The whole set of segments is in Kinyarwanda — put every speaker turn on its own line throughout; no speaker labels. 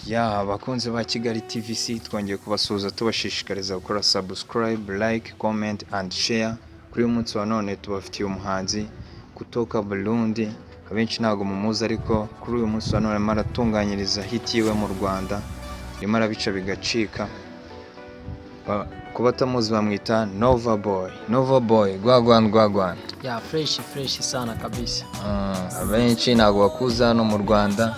Ya bakunze ba Kigalitv twongeye kubasuhuza tubashishikariza gukora subscribe, like, comment and share. Kuri uyu munsi wa none tubafitiye umuhanzi Guturuka Burundi. Abenshi ntago mumuzi ariko kuri uyu munsi wa none arimo aratunganyiriza hit yiwe mu Rwanda. Arimo arabica bigacika. Ku batamuzi bamwita Nova Boy. Nova Boy, gwagwan.
Ya fresh sana kabisa.
Abenshi ntago bakuza no mu Rwanda.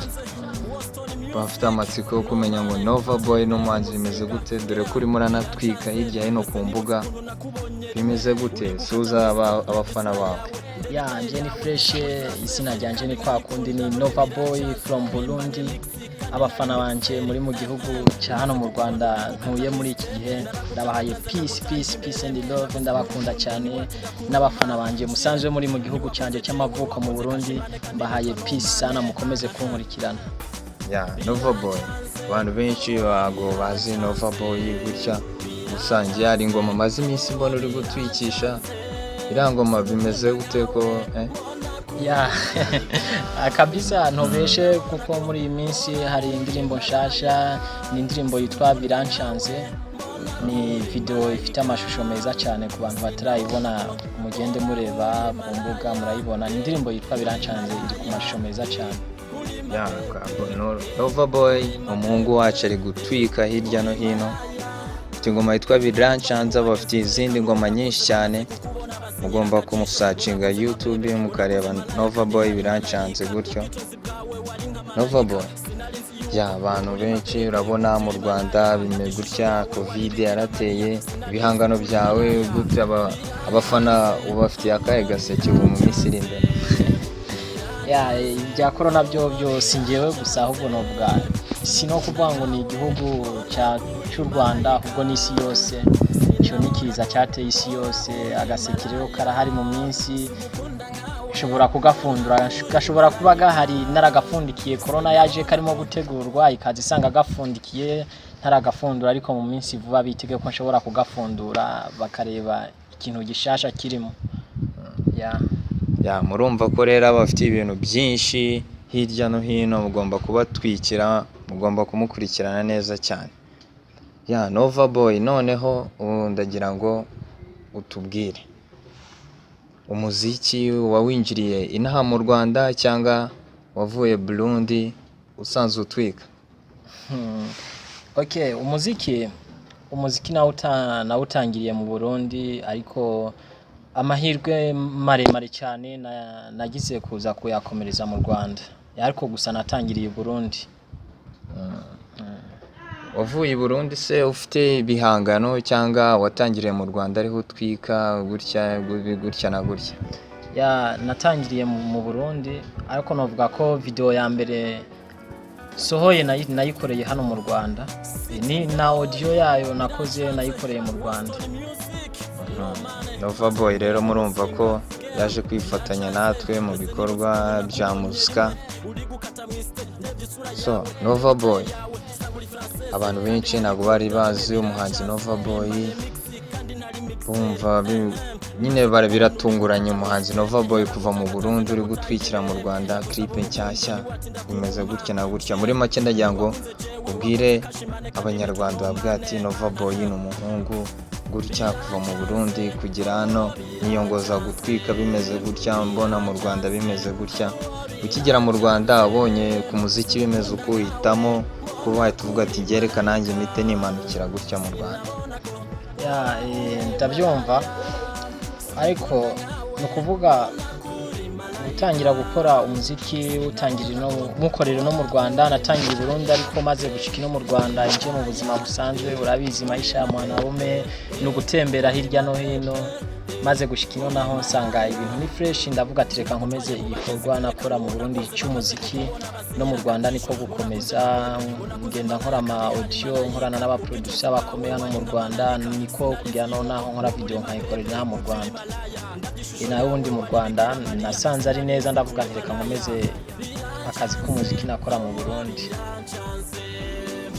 Bafite amatsiko yo kumenya ngo Nova Boy n'umuhanzi bimeze gute, dore kuri muranatwika hirya hino ku mbuga. Bimeze gute? Suza abafana bawe.
Ya nje ni fresh, izina ryanje ni kwa kundi ni Nova Boy from Burundi. Abafana banje muri mu gihugu cya hano mu Rwanda ntuye muri iki gihe, ndabahaye peace and love, ndabakunda cyane. N'abafana banje musanzwe muri mu gihugu cyanje cy'amavuko mu Burundi, mbahaye peace sana, mukomeze kunkurikirana.
Ya Nova Boy, abantu benshi bago bazi Nova Boy gutya, usangiye ari ingoma maze iminsi mbona uri gutwikisha. Irangoma bimeze gute ko
Ya kabisa ntobeshe, kuko muri iyi minsi hari indirimbo nshasha, ni indirimbo yitwa Biranchanze. Ni video ifite amashusho meza cyane, ku bantu batarayibona mugende mureba ku mbuga murayibona. Ni indirimbo yitwa Biranchanze, iri ku mashusho meza cyane.
Ya Nova Boy umuhungu wacu ari gutwika hirya no hino. Afite ingoma yitwa Biranchanze, bafite izindi ngoma nyinshi cyane. Mugomba kumusacinga YouTube mukareba Nova Boy Biranchanze gutyo. Nova Boy, ya abantu benshi urabona mu Rwanda bimeze gutya, Covid yarateye. Ibihangano byawe gutya abafana ubafitiye akahe gaseke mu minsi iri imbere?
Ya ibya corona byose ngewe gusa, ahubwo novuga sino kuvuga ngo ni igihugu cy'u Rwanda, ahubwo n'isi yose. Cyo nikiza cyateye isi yose, agaseke rero karahari mu minsi, ushobora kugafundura, gashobora kuba gahari naragafundikiye. Corona yaje karimo gutegurwa, ikaza isanga gafundikiye ntaragafundura, ariko mu minsi vuba bitege ko nshobora kugafundura bakareba ikintu gishasha kirimo.
Ya murumva ko rero abafite ibintu byinshi hirya no hino, mugomba kubatwikira, mugomba kumukurikirana neza cyane. Ya Nova Boy, noneho ndagira ngo utubwire umuziki wawinjiriye inaha mu Rwanda cyangwa wavuye Burundi usanzwe utwika?
Okay, umuziki nawutangiriye mu Burundi, ariko amahirwe maremare cyane nagize kuza kuyakomereza mu Rwanda, ariko gusa natangiriye i Burundi.
Wavuye i Burundi se ufite ibihangano cyangwa watangiriye mu Rwanda ariho utwika gutya na gutya?
Ya natangiriye mu Burundi, ariko novuga ko video ya mbere sohoye nayikoreye hano mu Rwanda, ni na audio yayo nakoze nayikoreye mu Rwanda.
Nova Boy rero murumva ko yaje kwifatanya natwe mu bikorwa bya muzika. So Nova Boy, abantu benshi ntabwo bari bazi umuhanzi Nova Boy. Bumva nyine biratunguranye, umuhanzi Nova Boy kuva mu Burundi uri gutwikira mu Rwanda, clip nshyashya bimeze gutya na gutya. Muri make ndagira ngo ubwire abanyarwanda babwira ati Nova Boy ni umuhungu gutya kuva mu Burundi kugira hano, niyongoza gutwika bimeze gutya, mbona mu Rwanda bimeze gutya. Ukigera mu Rwanda abonye ku muziki bimeze uko uhitamo kuba wahita uvuga ati ngereka nanjye mpite nimanukira gutya mu Rwanda.
Ya ndabyumva, ariko ni ukuvuga gutangira gukora umuziki mukorera no mu Rwanda. Natangiye i Burundi, ariko maze gushika no mu Rwanda inje mu buzima busanzwe, urabizi maisha ya mwanarume no gutembera hirya no hino. Maze gushika ino naho nsanga ibintu ni fresh, ndavuga ati reka nkomeze igikorwa nakora mu Burundi cy'umuziki, no mu Rwanda niko gukomeza ngenda nkora ama audio, nkorana n'aba producer bakomeye hano mu Rwanda, niko kugira naho nkora video nkayikorera mu Rwanda. Nawe undi mu Rwanda nasanze ari neza, ndavuga ati reka nkomeze akazi k'umuziki nakora mu Burundi.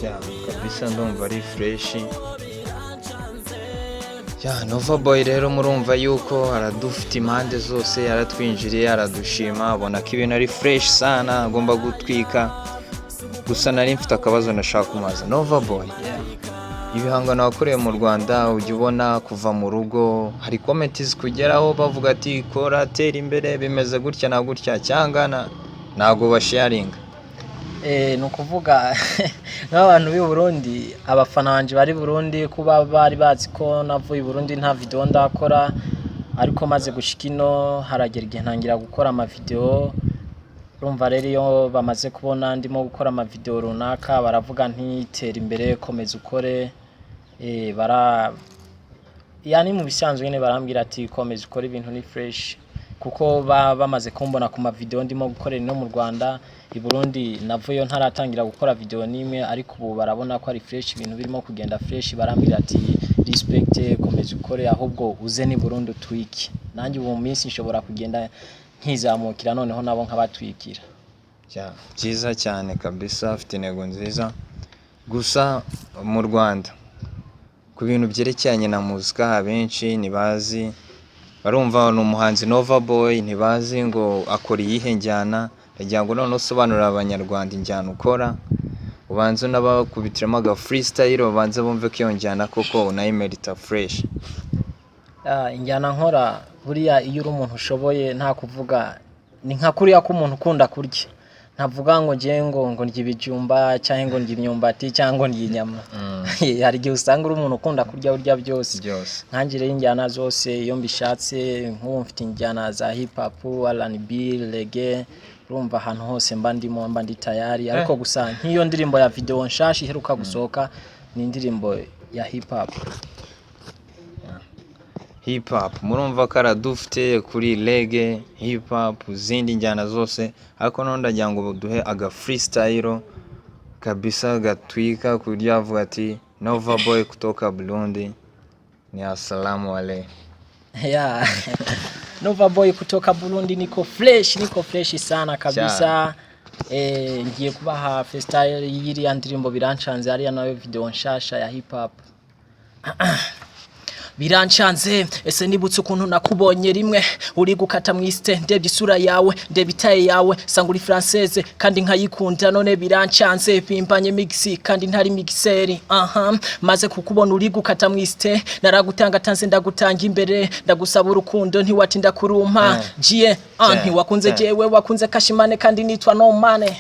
Ya kabisa ndumva ari fresh. Ya Nova Boy rero murumva yuko aradufite impande zose, yaratwinjiriye, aradushima, abona ko ibintu ari fresh sana, agomba gutwika. gusa nari mfite akabazo nashaka kumaza. Nova Boy, ibihangano wakoreye mu Rwanda ujya ubona kuva mu rugo hari comments kugeraho bavuga ati kora tera imbere bimeze gutya na gutya cyangwa ntago basharinga?
ni ukuvuga nk'abantu b'i Burundi, abafana banje bari Burundi kuba bari bazi ko navuye i Burundi nta video ndakora, ariko maze gushika ino haragera igihe ntangira gukora ama video. Urumva rero iyo bamaze kubona ndimo gukora ama video runaka baravuga nti tera imbere, komeza ukore. Yani mu bisanzwe nyine barambwira ati komeza ukore, ibintu ni fresh, kuko bamaze kumbona ku ma video ndimo gukorera no mu Rwanda. I Burundi navuyo ntaratangira gukora video nimwe, ariko ubu barabona ko ari fresh, ibintu birimo kugenda fresh. Barambwira ati respect, komeza ukore, ahubwo uze ni Burundi utwiki. Nanjye ubu mu minsi nshobora kugenda nkizamukira noneho nabo nkabatwikira.
Byiza cyane kabisa, afite intego nziza. Gusa mu Rwanda ku bintu byerekeranye na muzika abenshi ntibazi, barumva ni umuhanzi Nova Boy, ntibazi ngo akora iyihe njyana. Ndagira ngo none usobanurira abanyarwanda injyana ukora, ubanze n'abakubitiramo aga freestyle, ubanze bumve ko iyo njyana koko unayimerita fresh.
Injyana nkora buriya iyo uri umuntu ushoboye nta kuvuga, ni nka kuriya ko umuntu ukunda kurya, ntavuga ngo ngiye ngo ndya ibijumba cyangwa ngo ndya imyumbati cyangwa ngo ndya inyama. Hari igihe usanga uri umuntu ukunda kurya urya byose. Nkangire injyana zose iyo mbishatse, nk'ubu mfite injyana za hip hop, R&B, reggae. Urumva ahantu hose mba ndimo, mba ndi tayari. Ariko gusa nk'iyo ndirimbo ya video nshashi iheruka gusohoka ni indirimbo ya hip hop.
Hip hop murumva karadufite kuri reggae, hip hop, zindi njyana zose. Ariko none ndagira ngo duhe aga freestyle kabisa gatwika kurya avuga ati Nova Boy kutoka Burundi ni assalamu alaykum.
Nova Boy kutoka Burundi niko fresh sana kabisa. Ngiye kubaha freestyle yiri ya ndirimbo biranshanze, hariya nayo video nshasha ya hip hop. Biranshanze ese nibutse ukuntu nakubonye rimwe uri gukata mwiste, ndebye isura yawe ndebye itaye yawe, sanga uri française kandi nkayikunda. None biranshanze pimpanye mixi kandi ntari mixeri. Maze kukubona uri gukata mwiste, naragutanga tanze ndagutanga imbere, ndagusaba urukundo ntiwatinda kurumpa. Jie ntiwakunze jewe, wakunze Kashimane kandi nitwa No Money.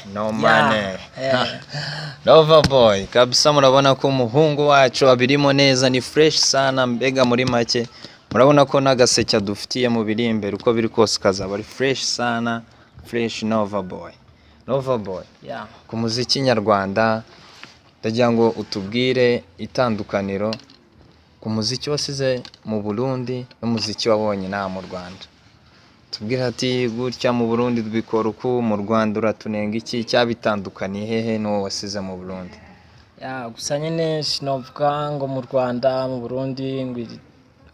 Nova Boy kabisa, murabona ko umuhungu wacu abirimo neza, ni fresh sana. Mbega muri make murabona ko n'agaseke dufitiye mu biri imbere uko biri kose kazaba ari fresh sana. Fresh Nova Boy. Ku muziki nyarwanda ndagira ngo utubwire itandukaniro ku muziki wasize mu Burundi n'umuziki wabonye na mu Rwanda. Tubwire ati gutya mu Burundi dubikora uko, mu Rwanda uratunenga iki, cyabitandukaniye hehe n'uwo wasize mu Burundi?
Gusa nyine sinovuga ngo mu Rwanda mu Burundi ngo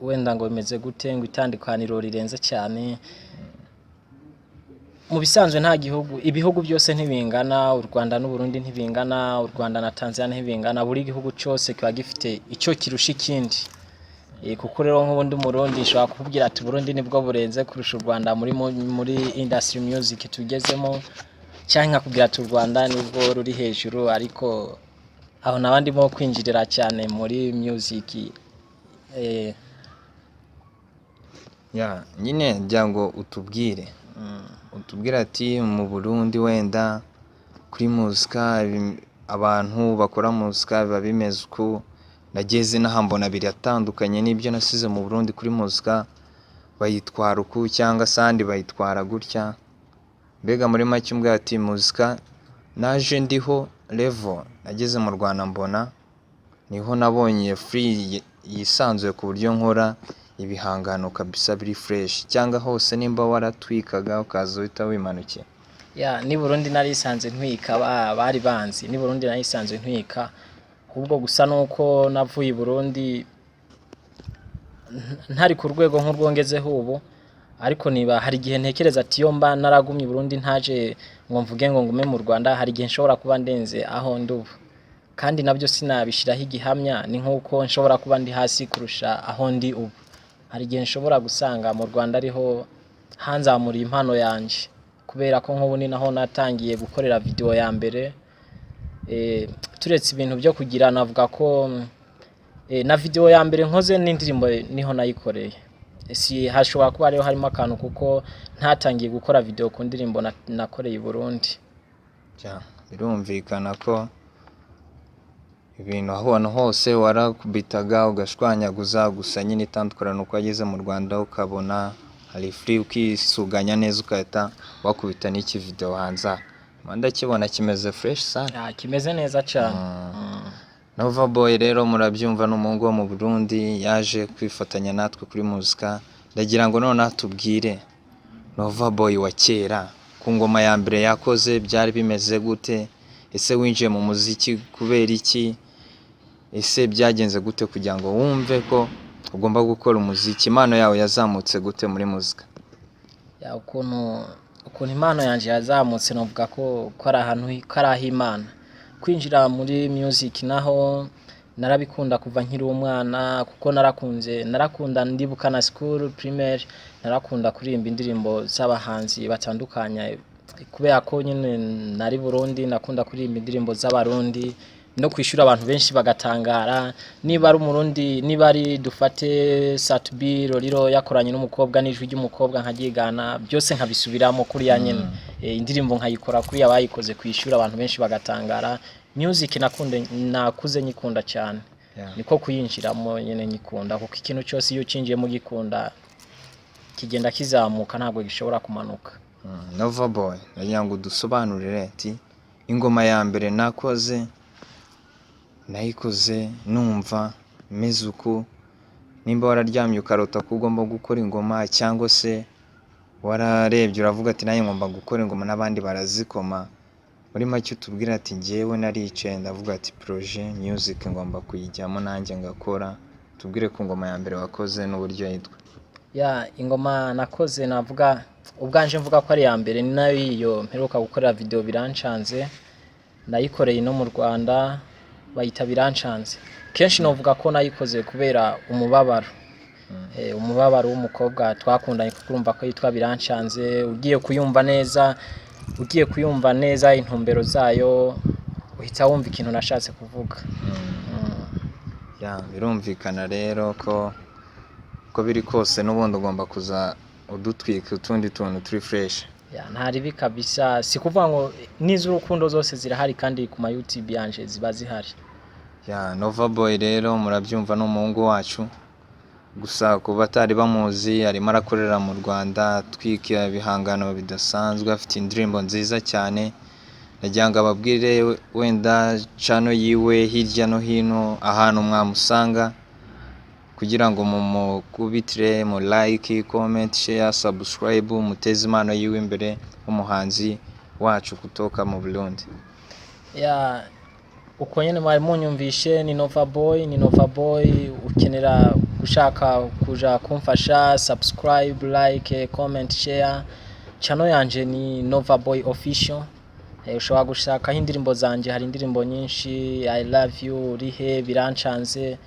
wenda ngo bimeze gute, ngo itandukaniro rirenze cyane. Mu bisanzwe nta ibihugu byose ntibingana, u Rwanda n'u Burundi ntibingana, u Rwanda na Tanzania ntibingana. Buri gihugu cyose kiba gifite icyo kirusha ikindi. Kuko rero nk'ubundi Murundi shobora kukubwira ati Burundi nibwo burenze kurusha u Rwanda muri industry music tugezemo, cyangwa nkakubwira ati u Rwanda nibwo ruri hejuru. Ariko aho nabandi mo kwinjirira cyane muri music.
Nyine njyango utubwire ati mu Burundi wenda kuri muzika abantu bakora muzika biba bimeze uko. Nageze n'ahambona biratandukanye n'ibyo nasize mu Burundi. Kuri muzika bayitwara uko cyangwa sandi bayitwara gutya. Mbega muri make umbwira ati muzika naje ndiho level nageze mu Rwanda mbona niho nabonye free yisanzuye ku buryo nkora ibihangano kabisa biri fresh, cyangwa hose nimba waratwikaga ukaza uhita wimanukiye.
Ni Burundi narisanze ntwika, bari banzi ni Burundi narisanze ntwika. Ubwo gusa nuko navuye i Burundi ntari ku rwego nk'urwongezeho ubu. Ariko niba hari igihe ntekereza ati yo mba naragumye i Burundi ntaje ngo mvuge ngo ngume mu Rwanda, hari igihe nshobora kuba ndenze aho ndubu. Kandi nabyo sinabishiraho igihamya, ni nkuko nshobora kuba ndi hasi kurusha aho ndi ubu. Hari igihe nshobora gusanga mu Rwanda ariho hanzamura impano yanje, kubera ko nk'ubu ni naho natangiye gukorera video ya mbere. turetse ibintu byo kugira navuga ko na video ya mbere nkoze n'indirimbo niho nayikoreye. Si hashobora kuba ariho harimo akantu kuko ntatangiye gukora video ku ndirimbo nakoreye i Burundi.
Birumvikana ko ibintu ahantu hose warakubitaga ugashwanyaguza, gusa nyine itandukaniro uko ageze mu Rwanda ukabona hari free ukisuganya neza ukahita wakubita n'iki video hanze. Ndakibona kimeze fresh sana.
Kimeze neza cyane.
Nova Boy rero murabyumva n'umuhungu wo mu Burundi yaje kwifatanya natwe kuri muzika. Ndagira ngo none atubwire Nova Boy wa kera ku ngoma ya mbere yakoze byari bimeze gute? Ese winjiye mu muziki kubera iki? Ese byagenze gute kugira ngo wumve ko ugomba gukora umuziki? Impano yawe yazamutse gute muri muzika?
Ukuntu impano yanje yazamutse novuga ko ari ahantu karahi Imana. Kwinjira muri music naho narabikunda kuva nkiri umwana kuko narakunda ndibuka na school primaire narakunda kuririmba indirimbo z'abahanzi batandukanye kubera ko nyine nari Burundi nakunda kuririmba indirimbo z'abarundi no kwishura abantu benshi bagatangara niba ari umurundi niba ari dufate Satbi Roriro yakoranye n'umukobwa n'ijwi ry'umukobwa nkagigana byose nkabisubiramo kuri ya nyene indirimbo nkayikora kuri yabayikoze kwishura abantu benshi bagatangara. Music nakuze nyikunda cyane. Niko kuyinjiramo nyene nyikunda kuko ikintu cyose iyo cinjiye mu gikunda kigenda kizamuka ntabwo gishobora kumanuka.
Nova Boy ndagira ngo dusobanurire ati ingoma ya mbere nayikoze numva mezuku, nimba wararyamye ukarota ko ugomba gukora ingoma cyangwa se wararebye uravuga ati naye ngomba gukora ingoma n'abandi barazikoma. Muri make utubwira ati ngewe naricaye ndavuga ati projet music ngomba kuyijyamo nanjye ngakora. Tubwire ku ngoma ya mbere wakoze n'uburyo yitwa.
Ingoma nakoze navuga ubwanje mvuga ko ari ya mbere ni nayo iyo mperuka gukorera video birancanze. Nayikoreye no mu Rwanda bayita birancanze. Kenshi novuga ko nayikoze kubera umubabaro. Umubabaro w'umukobwa twakundanye kuko urumva ko yitwa birancanze. Ugiye kuyumva neza intumbero zayo uhita wumva ikintu nashatse kuvuga.
Birumvikana rero ko biri kose n'ubundi ugomba kuza udutwika utundi tuntu turi fresh.
Ntari kabisa si kuvuga ngo n'iz'urukundo zose zirahari kandi ku ma YouTube yanje ziba zihari.
Nova Boy rero murabyumva n'umuhungu wacu, gusa ku batari bamuzi arimo arakorera mu Rwanda twika ibihangano bidasanzwe, afite indirimbo nziza cyane. Ndagira ngo ababwire wenda channel yiwe hirya no hino ahantu mwamusanga kugira ngo mumukubitire mu like, comment, share, subscribe muteze impano yiwe imbere umuhanzi wacu kutoka mu Burundi.
Uko nyene mwari munyumvishe ni Nova Boy ukenera gushaka kuja kumfasha subscribe, like, comment, share. Channel yanje ni Nova Boy official. Ushobora gushaka indirimbo zanje, hari indirimbo nyinshi I love you, rihe, birancanze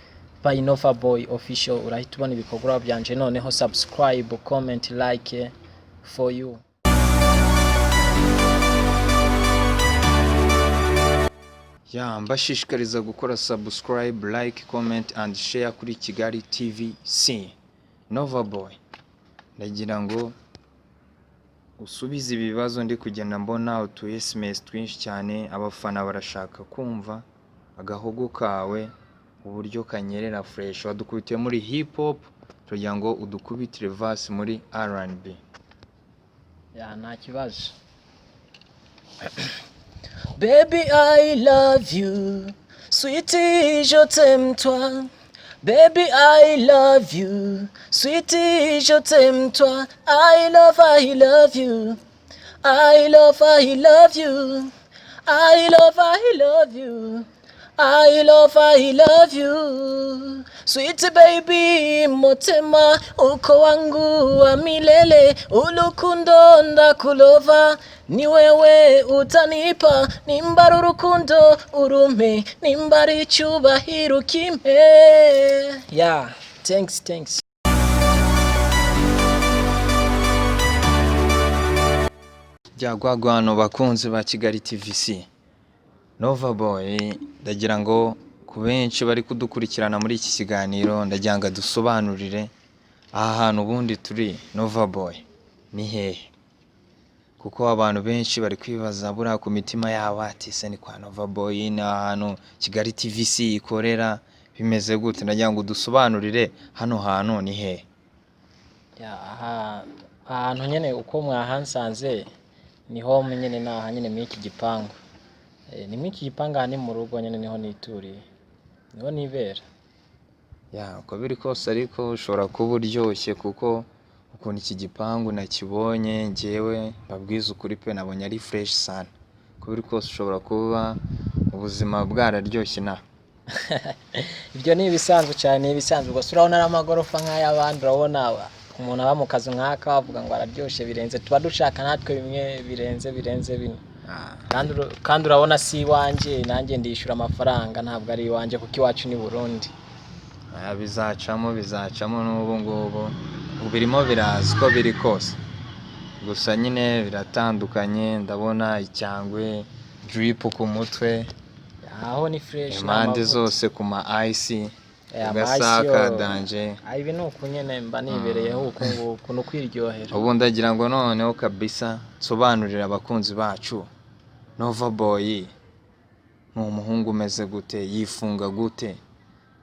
by Nova Boy official. Urahita ubona ibikorwa byanje noneho subscribe, comment, like for you.
Mbashishikariza gukora subscribe, like, comment and share kuri Kigalitv. Nova Boy ndagira ngo usubize ibibazo ndi kugenda mbona utu SMS twinshi cyane. Abafana barashaka kumva agahogo kawe uburyo kanyerera fresh. Wadukubitiye muri hip hop tugira ngo udukubitire verse muri R&B.
Nta kibazo. Baby I love you, sweetie je t'aime toi. Baby I love you, sweetie je t'aime toi. I love you, I love you, I love you, I love you. Sweet baby motema uko wangu wa milele, ulukundo ndakulova, ni wewe utanipa, nimbara urukundo urume, nimbara icyubahiro kimpe. Thanks.
Byagwagwano bakunzi ba Kigalitv. Nova Boy ndagira ngo ku benshi bari kudukurikirana muri iki kiganiro ndagira ngo dusobanurire aha hantu ubundi turi Nova Boy ni hehe, kuko abantu benshi bari kwibaza buriya ku mitima yabo ati se ni kwa Nova Boy, ni ahantu Kigalitv ikorera, bimeze gute? Ndagira ngo dusobanurire hano hantu ni hehe.
Ahantu nyene uko mwahansanze niho nyene naha nyene muri iki gipangu. Ni muri iki gipangu aha ni mu rugo nyene niho nituriye, niho nibera.
Uko biri kose ariko ushobora kuba uryoshye kuko ukuntu iki gipangu nakibonye njyewe mbabwiza ukuri pe nabonye ari fresh sana. Uko biri kose ushobora kuba ubuzima bwararyoshye na
Ibyo ni ibisanzwe cyane, ibisanzwe gusa urabona ari amagorofa nk'ay'abandi, urabona umuntu aba mu kazu nk'aka bavuga ngo araryoshe birenze, tuba dushaka natwe bimwe birenze bino. Kandi urabona si iwanjye, nanjye ndishyura amafaranga, ntabwo ari iwanjye kuko iwacu ni Burundi.
bizacamo n'ubu ngubu birimo biraza uko biri kose, gusa nyine biratandukanye. Ndabona icyangwe, drip ku mutwe,
Aho ni fresh
impande zose ku ma ice, ugasaka danje.
Ibi ni uku nyene mba nibereyeho uko nguko no kwiryohera.
Ubu ndagira ngo noneho kabisa nsobanurira abakunzi bacu Nova Boy ni umuhungu umeze gute, yifunga gute,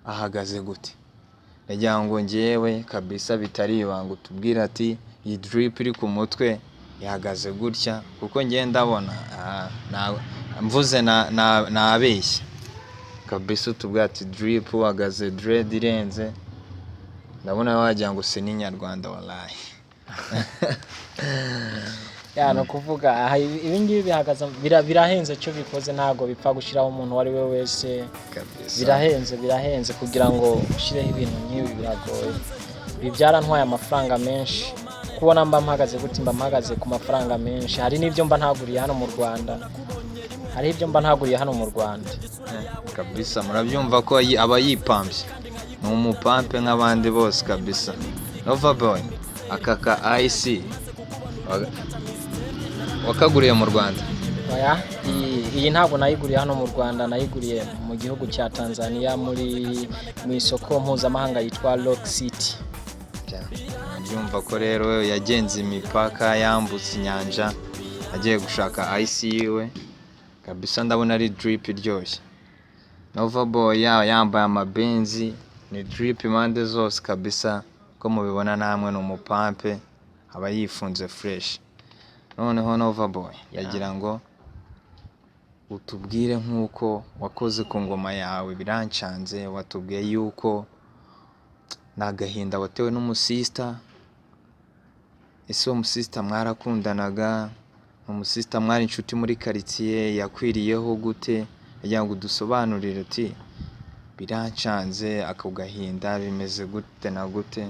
ahagaze gute. Ndagira ngo njyewe kabisa bitari ibanga utubwira ati iyi drip iri ku mutwe ihagaze gutya, kuko njye ndabona mvuze nabeshya kabisa. Utubwira ati drip uhagaze dread irenze, ndabona wagira ngo se ni Nyarwanda wallahi.
No kuvuga ibi ngibi bihagaze birahenze, cyo bikoze ntago bipfa gushiraho umuntu wari we wese kabisa. Birahenze kugira ngo ushireho ibintu nk'ibi biragoye. Ibi byarantwaye amafaranga menshi, kubona mba mpagaze gute, mba mpagaze ku mafaranga menshi. Hari n'ibyo mba ntaguriye hano mu Rwanda,
kabisa. Murabyumva ko aba yipambye, ni umupampe nk'abandi bose kabisa. Nova Boy akaka ice wakaguriye mu Rwanda?
Iyi ntabwo nayiguriye hano mu Rwanda, nayiguriye mu gihugu cya Tanzania mu isoko mpuzamahanga yitwa Rock City.
Byumva ko rero yagenze imipaka, yambutse inyanja agiye gushaka ice yiwe kabisa. Ndabona ari drip iryoshye. Nova Boy yambaye amabenzi, ni drip impande zose kabisa. Ko mubibona namwe ni umupampe, aba yifunze fresh. Noneho Nova Boy yagira ngo utubwire nk'uko wakoze ku ngoma yawe birancanze. Watubwiye yuko nagahinda watewe n'umusista. Ese uwo musista mwarakundanaga? Umusista mwari inshuti muri quartier, yakwiriyeho gute? Yagira ngo dusobanurire ati birancanze, ako gahinda bimeze gute na gute.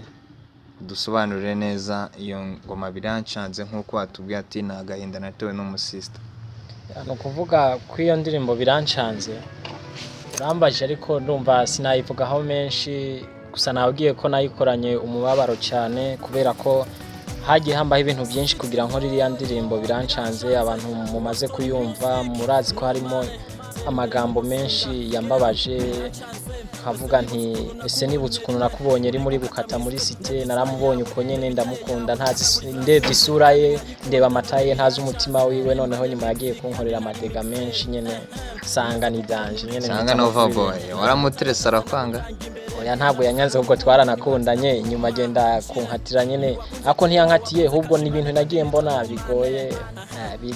Dusobanurire neza iyo ngoma birancanze nk'uko watubwiye ati nagahinda natewe n'umusista.
No kuvuga ko iyo ndirimbo birancanze urambaje, ariko ndumva sinayivugaho menshi, gusa nabwiye ko nayikoranye umubabaro cyane, kubera ko hagiye hambaho ibintu byinshi kugira ngo iriya ndirimbo birancanze. Abantu mumaze kuyumva murazi ko harimo amagambo menshi yambabaje, nkavuga nti ese nibutse ukuntu nakubonye ri muri gukata muri cité, naramubonye uko nyene ndamukunda, ntazi ndebye isura ye, ndeba amataye, ntazi umutima wiwe. Noneho nyuma yagiye kunkorera amadega menshi nyene, sanga ni danje nyene.
Sanga Nova Boy waramuteresa arakwanga?
Oya, ntabwo yanyanze, ubwo twaranakundanye, nyuma agenda kunkatira nyene. Ako ntiyankatiye, ahubwo ni ibintu nagiye mbona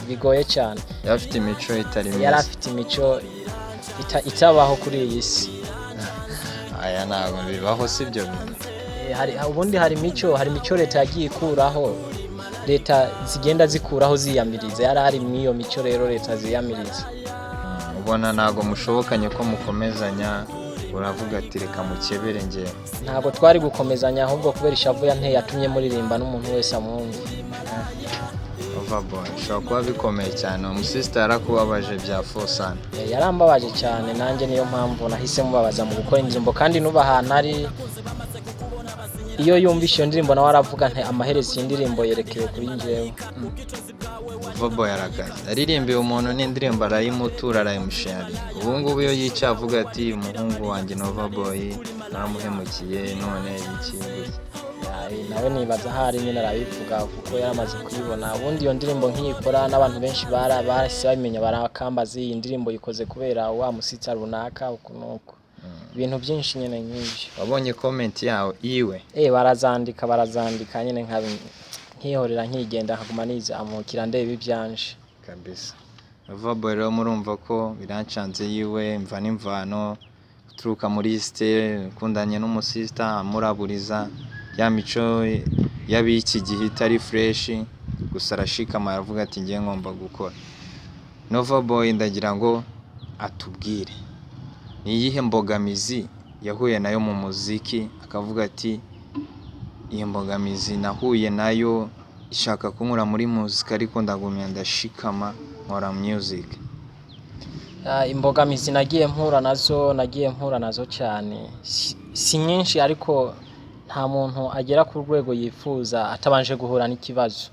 bigoye cyane.
Yarafite imico itari myiza.
Yarafite imico itabaho kuri iyi si.
Aya ntabwo bibaho, sibyo bintu.
Ubundi hari imico leta yagiye ikuraho, leta zigenda zikuraho ziyamiriza. Yari ari mu iyo mico rero leta ziyamiriza.
Ubona ntabwo mushobokanye ko mukomezanya, uravuga ati reka mukebere njye.
Ntabwo twari gukomezanya, ahubwo kubera ishavu yanteye yatumye muririmba n'umuntu wese amwumva.
Nova Boy ushobora kuba bikomeye cyane, umusista yarakubabaje bya fosana.
Yarambabaje cyane, nanjye niyo mpamvu nahise mubabaza mu gukora indirimbo. Kandi nuba ahantu ari, iyo yumvishe iyo ndirimbo nawe aravuga nti amaherezo y'indirimbo yerekeye kuri njyewe.
Nova Boy arakaze aririmbiye umuntu n'indirimbo arayimutura arayimushari ubu ngubu iyo yica avuga ati umuhungu wanjye Nova Boy naramuhemukiye none iki
nawe nibaza hari nyine arabivuga kuko yaramaze kuyibona ubundi iyo ndirimbo nk'iyikora n'abantu benshi barahise babimenya barakambaza iyi ndirimbo yikoze kubera wa musitsa runaka ukunuko ibintu byinshi nyine nk'ibyo
wabonye comment yawe iwe
barazandika nyine nkihorera nkigenda nkaguma nizamukira ndeba ibyanje
kabisa Nova Boy rero murumva ko birancanze yiwe imva n'imvano guturuka muri ukundanye n'umusista amuraburiza ya mico y'abiki gihe itari fresh gusa arashikama aravuga ati ngiye ngomba gukora Nova Boy ndagira ngo atubwire ni iyihe mbogamizi yahuye nayo mu muziki akavuga ati iyi mbogamizi nahuye nayo ishaka kunkura muri muzika ariko ndagumya ndashikama nkora music.
Imbogamizi nagiye mpura nazo cyane si nyinshi ariko nta muntu agera ku rwego yifuza atabanje guhura n'ikibazo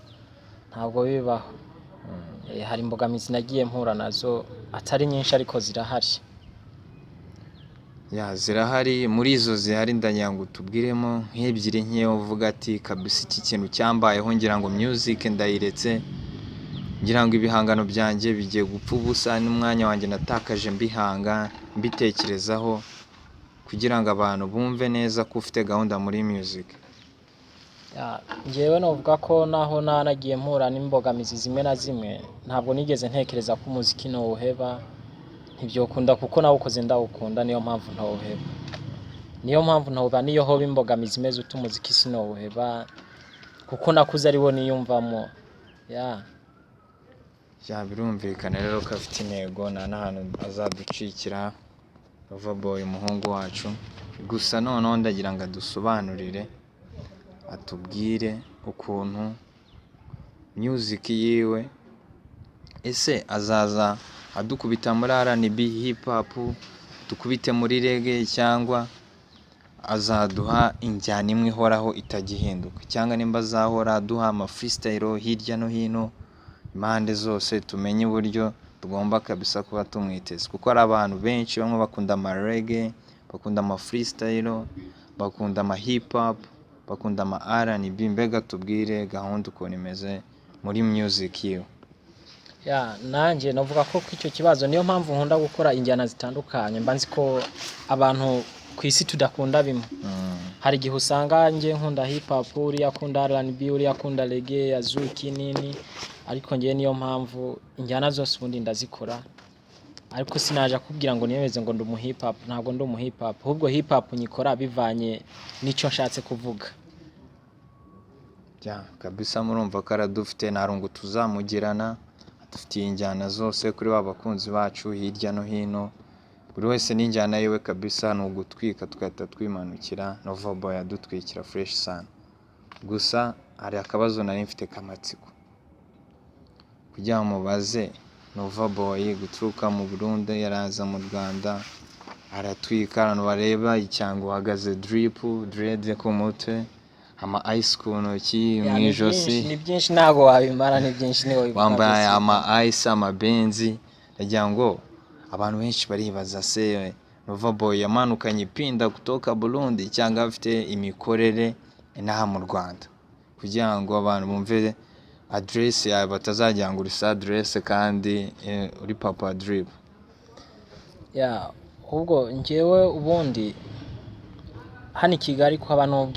ntabwo bibaho. Hari imbogamizi nagiye mpura nazo atari nyinshi ariko zirahari.
Zirahari muri izo zihari ndagira ngo tubwiremo nk'ebyiri nkeyo uvuga ati kabisa iki kintu cyambayeho ngira ngo music ndayiretse ngira ngo ibihangano byanjye bigiye gupfa ubusa n'umwanya wanjye natakaje mbihanga mbitekerezaho kugira ngo abantu bumve neza ko ufite gahunda muri music.
Ngewe novuga ko naho nagiye mpura n'imbogamizi zimwe na zimwe ntabwo nigeze ntekereza ko umuziki nowuheba ntibyokunda kuko nawukoze ndawukunda niyo mpamvu ntawuheba niyo hoba imbogamizi imeze utumuziki sinowuheba kuko nakuze ariwo niyumvamo.
Birumvikana rero ko afite intego nta n'ahantu azaducikira Nova Boy umuhungu wacu. Gusa noneho ndagira ngo adusobanurire atubwire ukuntu music yiwe ese azaza adukubita muri R&B hip hop dukubite muri reggae cyangwa azaduha injyana imwe ihoraho itagihinduka cyangwa nimba azahora aduha ama freestyle hirya no hino impande zose tumenye uburyo tugomba kabisa kuba tumwiteze kuko ari abantu benshi bamwe bakunda ama reggae bakunda ama freestyle bakunda ama hip hop bakunda ama R&B mbega tubwire gahunda ukuntu imeze muri music yiwe.
Nanjye navuga ko icyo kibazo niyo mpamvu nkunda gukora injyana zitandukanye mba nzi ko abantu ku isi tudakunda bimwe. Hari igihe usanga nge nkunda hip hop uri akunda R&B uri akunda reggae azuki nini ariko nge niyo mpamvu injyana zose ubundi ndazikora ariko sinaje kubwira ngo niyemeze ngo ndi mu hip hop ntabwo ndi mu hip hop ahubwo hip hop nyikora bivanye n'icyo nshatse kuvuga.
Kabisa murumva ko aradufite narungu tuzamugirana dufitiye injyana zose kuri bakunzi bacu hirya no hino buri wese n'injyana yiwe kabisa ni ugutwika tugahita twimanukira Nova Boy adutwikira fresh sana. Gusa hari akabazo nari mfite kamatsiko kugira mubaze Nova Boy guturuka mu Burundi yaraza mu Rwanda aratwika abantu bareba icyango uhagaze dread ku mutwe ama ice ku ntoki mu ijosi
ni byinshi ntago wabimara ni byinshi niwe
wambaye ama ice ama benzi ndagira ngo abantu benshi baribaza se Nova Boy yamanukanye ipinda kutoka Burundi cyangwa afite imikorere inaha mu Rwanda kugira ngo abantu bumve address yawe batazajya ngo uri address kandi uri Papa Drip.
Ubwo ngewe ubundi hano i Kigali ko abantu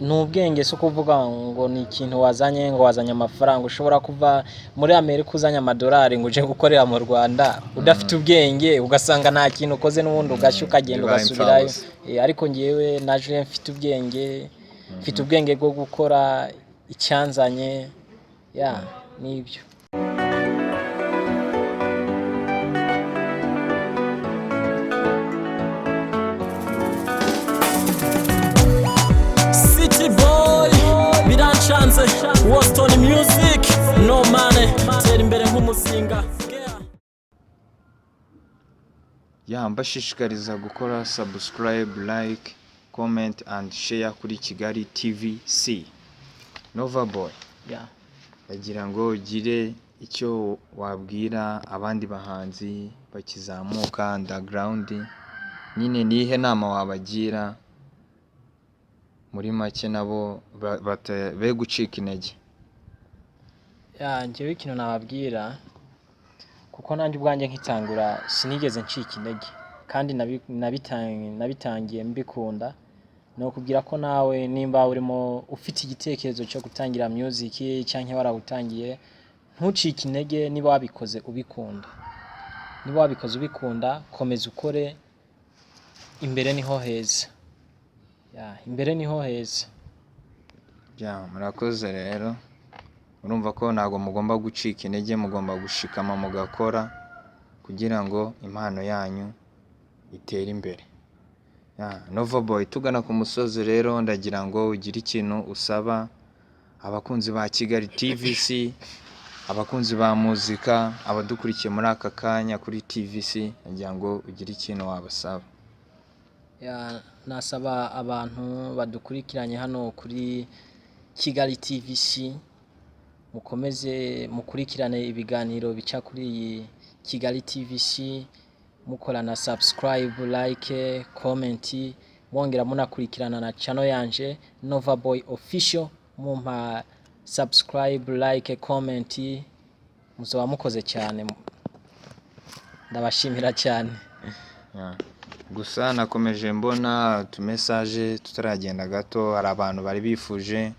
n'ubwenge so kuvuga ngo ni ikintu wazanye ngo wazanye amafaranga ushobora kuva muri Amerika uzanye amadolari ngo uje gukorera mu Rwanda udafite ubwenge ugasanga nta kintu ukoze n'ubundi ugashyuka agenda ugasubirayo. Ariko ngewe naje mfite ubwenge bwo gukora icyanzanye nibyo.
Waston music no money tera imbere nk'umusinga.
Mbashishikariza gukora subscribe, like, comment and share kuri Kigalitv. Nova Boy ndagira ngo ugire icyo wabwira abandi bahanzi bakizamuka underground, nyine nihe nama wabagira muri make nabo be gucika intege?
njyewe ikintu nababwira, kuko nanjye ubwanjye nkitangura sinigeze ncika intege kandi nabitangiye mbikunda, no kubwira ko nawe nimba urimo ufite igitekerezo cyo gutangira music cyangwa warawutangiye, ntucike intege. Niba wabikoze ubikunda, komeza ukore, imbere niho heza. Imbere niho heza.
Murakoze rero, urumva ko ntabwo mugomba gucika intege, mugomba gushikama mugakora kugira ngo impano yanyu itere imbere. Nova Boy, tugana ku musozi rero, ndagira ngo ugire ikintu usaba abakunzi ba Kigali TVC, abakunzi ba muzika, abadukurikiye muri aka kanya kuri TVC, ndagira ngo ugire ikintu wabasaba.
Nasaba abantu badukurikiranye hano kuri Kigali TVC, mukomeze mukurikirane ibiganiro bica kuri iyi Kigali TVC, mukora na subscribe, like, comment, mwongera munakurikirana na channel yanje Nova Boy Official, mumpa subscribe, like, comment, muzoba mukoze cyane, ndabashimira cyane.
Gusa nakomeje mbona utumessage tutaragenda gato, hari abantu bari bifuje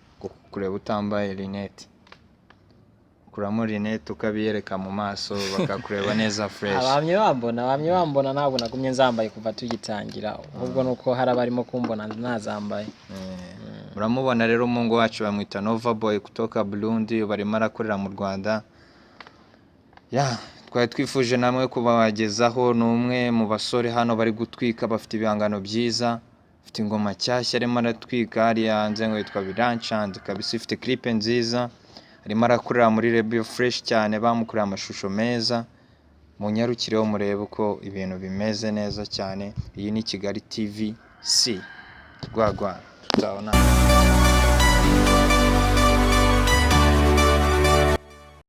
kureba utambaye rinete, kuramo rinete ukabiyereka mu maso bakakureba neza fresh.
Abamye bambona ntabwo nagumye nzambaye kuva tugitangira, ahubwo nuko hari abarimo kumbona nazambaye.
Muramubona rero umungu wacu bamwita Nova Boy kutoka Burundi, barimo arakorera mu Rwanda. Twari twifuje namwe kubagezaho n'umwe mu basore hano bari gutwika, bafite ibihangano byiza, bafite ingoma cyashya arimo aratwika hariya hanze ngo yitwa Biranchand, kabisa ifite clip nziza, arimo arakorera muri label fresh cyane, bamukorera amashusho meza. Munyarukireho murebe uko ibintu bimeze neza cyane. Iyi ni Kigali TVC. Tutaona.